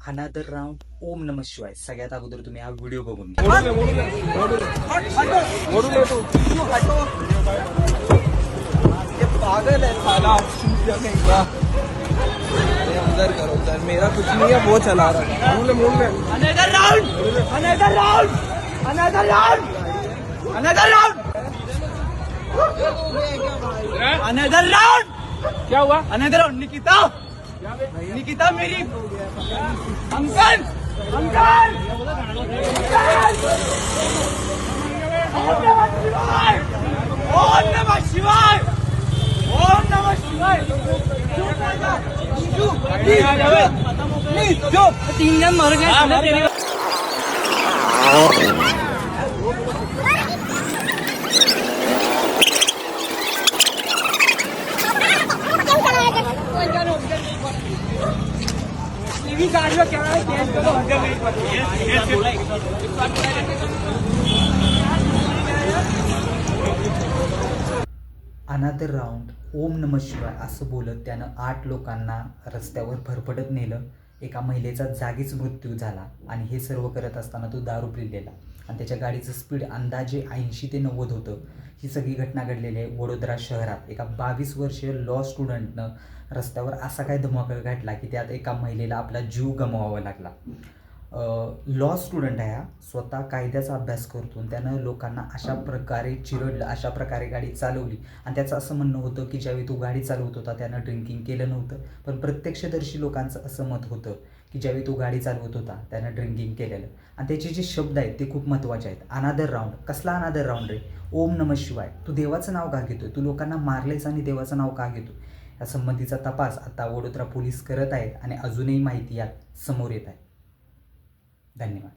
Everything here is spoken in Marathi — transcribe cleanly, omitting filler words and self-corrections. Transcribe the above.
अनादर राऊंड ओम नमः शिवाय. सगळ्यात अगोदर तुम्ही हा व्हिडिओ बघून पागल है साला. अंदर करो सर, मेरा कुछ नहीं है, वो चला रहा है. Another round, another round, another round, another round, another round. क्या हुआ? Another round. निकिता, निकिता मेरी अंकल, अंकल, ओम नमः शिवाय, ओम नमः शिवाय. प्लीज जो 3 जन मर गए. गाड़ी में क्या है? अनादर राऊंड ओम नमः शिवाय असं बोलत त्यानं 8 लोकांना रस्त्यावर भरभटत नेलं. एका महिलेचा जागीच मृत्यू झाला आणि हे सर्व करत असताना तो दारू पिलेला आणि त्याच्या गाडीचं स्पीड अंदाजे 80 ते 90 होतं. ही सगळी घटना घडलेली आहे वडोदरा शहरात. एका 22 वर्षीय लॉ स्टुडंटनं रस्त्यावर असा काय धमाका घडला की त्यात एका महिलेला आपला जीव गमवावा लागला. लॉ स्टुडंट आहे हा, स्वतः कायद्याचा अभ्यास करतो. त्यानं लोकांना अशा प्रकारे चिरडलं, अशा प्रकारे गाडी चालवली आणि त्याचं असं म्हणणं होतं की ज्यावेळी तो गाडी चालवत होता त्यानं ड्रिंकिंग केलं नव्हतं. पण प्रत्यक्षदर्शी लोकांचं असं मत होतं की ज्यावेळी तो गाडी चालवत होता त्यानं ड्रिंकिंग केलेलं. आणि त्याचे जे शब्द आहेत ते खूप महत्त्वाचे आहेत. अनादर राऊंड. कसला अनादर राऊंड रे? ओम नमः शिवाय. तू देवाचं नाव का घेतोय? तू लोकांना मारलेस आणि देवाचं नाव का घेतो? या संबंधीचा तपास आता वडोदरा पोलीस करत आहेत आणि अजूनही माहिती यात समोर येत आहे. धन्यवाद.